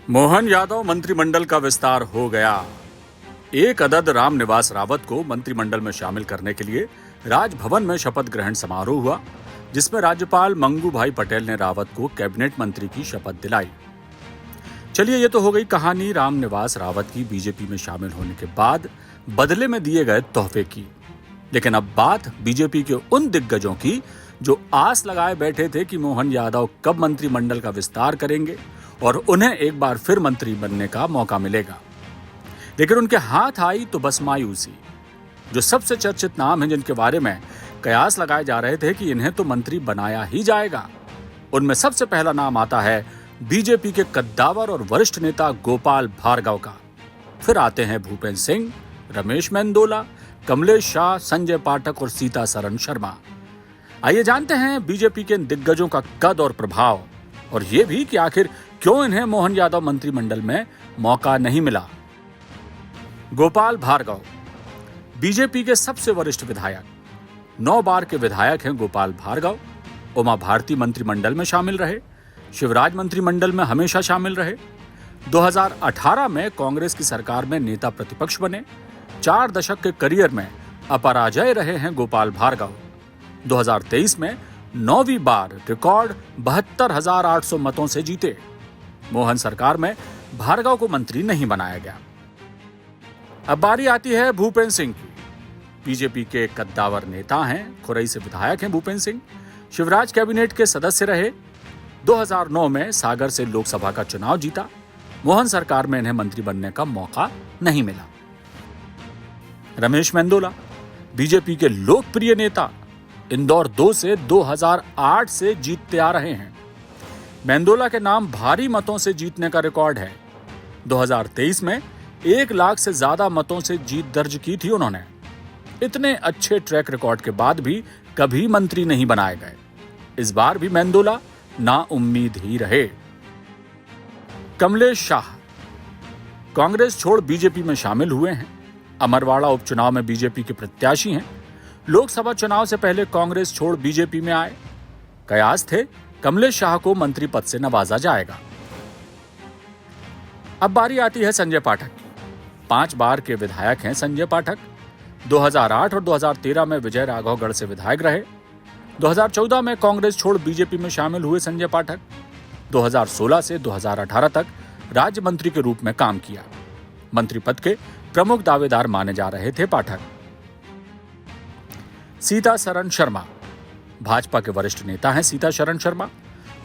मोहन यादव मंत्रिमंडल का विस्तार हो गया। एक अदद रामनिवास रावत को मंत्रिमंडल में शामिल करने के लिए राजभवन में शपथ ग्रहण समारोह हुआ, जिसमें राज्यपाल मंगू भाई पटेल ने रावत को कैबिनेट मंत्री की शपथ दिलाई। चलिए, ये तो हो गई कहानी रामनिवास रावत की बीजेपी में शामिल होने के बाद बदले में दिए गए तोहफे की। लेकिन अब बात बीजेपी के उन दिग्गजों की जो आस लगाए बैठे थे कि मोहन यादव कब मंत्रिमंडल का विस्तार करेंगे और उन्हें एक बार फिर मंत्री बनने का मौका मिलेगा। लेकिन उनके हाथ आई तो बस मायूसी। जो सबसे चर्चित नाम हैं, जिनके बारे में कयास लगाए जा रहे थे कि इन्हें तो मंत्री बनाया ही जाएगा, उनमें सबसे पहला नाम आता है बीजेपी के कद्दावर और वरिष्ठ नेता गोपाल भार्गव का। फिर आते हैं भूपेंद्र सिंह, रमेश मेंदोला, कमलेश शाह, संजय पाठक और सीता सरन शर्मा। आइए जानते हैं बीजेपी के इन दिग्गजों का कद और प्रभाव, और ये भी कि आखिर क्यों इन्हें मोहन यादव मंत्रिमंडल में मौका नहीं मिला। गोपाल भार्गव बीजेपी के सबसे वरिष्ठ विधायक, 9 बार के विधायक हैं गोपाल भार्गव। उमा भारती मंत्रिमंडल में शामिल रहे, शिवराज मंत्रिमंडल में हमेशा शामिल रहे। 2018 में कांग्रेस की सरकार में नेता प्रतिपक्ष बने। 4 दशक के करियर में अपराजय रहे हैं गोपाल भार्गव। 2023 में 9वीं बार रिकॉर्ड 72,800 मतों से जीते। मोहन सरकार में भार्गव को मंत्री नहीं बनाया गया। अब बारी आती है भूपेंद्र सिंह की। बीजेपी के कद्दावर नेता हैं, खुरई से विधायक हैं भूपेंद्र सिंह। शिवराज कैबिनेट के सदस्य रहे। 2009 में सागर से लोकसभा का चुनाव जीता। मोहन सरकार में इन्हें मंत्री बनने का मौका नहीं मिला। रमेश मेंदोला बीजेपी के लोकप्रिय नेता, इंदौर 2 से 2008 से जीतते आ रहे हैं। मेंदोला के नाम भारी मतों से जीतने का रिकॉर्ड है। 2023 में 1 लाख से ज्यादा मतों से जीत दर्ज की थी उन्होंने। इतने अच्छे ट्रैक रिकॉर्ड के बाद भी कभी मंत्री नहीं बनाए गए। इस बार भी मेंदोला नाउम्मीद ही रहे। कमलेश शाह कांग्रेस छोड़ बीजेपी में शामिल हुए हैं। अमरवाड़ा उपचुनाव में बीजेपी के प्रत्याशी हैं। लोकसभा चुनाव से पहले कांग्रेस छोड़ बीजेपी में आए। कयास थे कमलेश शाह को मंत्री पद से नवाजा जाएगा। अब बारी आती है संजय पाठक की। 5 बार के विधायक हैं संजय पाठक। 2008 और 2013 में विजय राघवगढ़ से विधायक रहे। 2014 में कांग्रेस छोड़ बीजेपी में शामिल हुए संजय पाठक। 2016 से 2018 तक राज्य मंत्री के रूप में काम किया। मंत्री पद के प्रमुख दावेदार माने जा रहे थे पाठक। सीता सरन शर्मा भाजपा के वरिष्ठ नेता हैं। सीता सरन शर्मा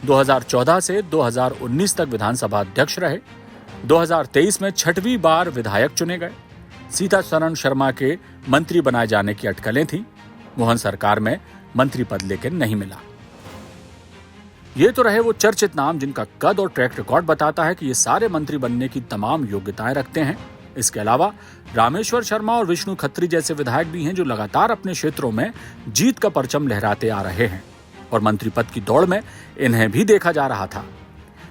2014 से 2019 तक विधानसभा अध्यक्ष रहे। 2023 में 6वीं बार विधायक चुने गए। सीता सरन शर्मा के मंत्री बनाए जाने की अटकलें थीं। मोहन सरकार में मंत्री पद लेकिन नहीं मिला। ये तो रहे वो चर्चित नाम जिनका कद और ट्रैक रिकॉर्ड बताता है कि ये सारे मंत्री बनने की तमाम योग्यताएं रखते हैं। इसके अलावा रामेश्वर शर्मा और विष्णु खत्री जैसे विधायक भी हैं जो लगातार अपने क्षेत्रों में जीत का परचम लहराते आ रहे हैं, और मंत्री पद की दौड़ में इन्हें भी देखा जा रहा था।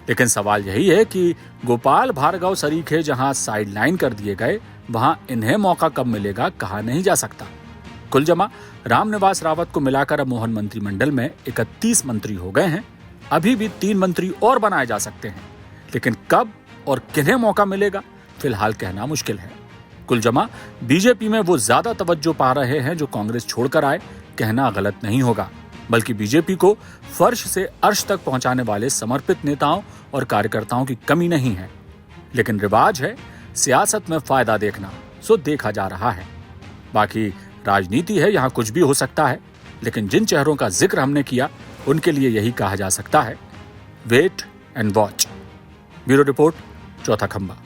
लेकिन सवाल यही है कि गोपाल भार्गव सरीखे जहां साइडलाइन कर दिए गए, वहां इन्हें मौका कब मिलेगा कहा नहीं जा सकता। कुल जमा रामनिवास रावत को मिलाकर अब मोहन मंत्रिमंडल में 31 मंत्री हो गए हैं। अभी भी 3 मंत्री और बनाए जा सकते हैं, लेकिन कब और किन्हें मौका मिलेगा फिलहाल कहना मुश्किल है। कुल जमा बीजेपी में वो ज्यादा तवज्जो पा रहे हैं जो कांग्रेस छोड़कर आए, कहना गलत नहीं होगा। बल्कि बीजेपी को फर्श से अर्श तक पहुंचाने वाले समर्पित नेताओं और कार्यकर्ताओं की कमी नहीं है। लेकिन रिवाज है सियासत में फायदा देखना, सो देखा जा रहा है। बाकी राजनीति है, यहाँ कुछ भी हो सकता है। लेकिन जिन चेहरों का जिक्र हमने किया उनके लिए यही कहा जा सकता है, wait and watch. Bureau report, चौथा खंबा।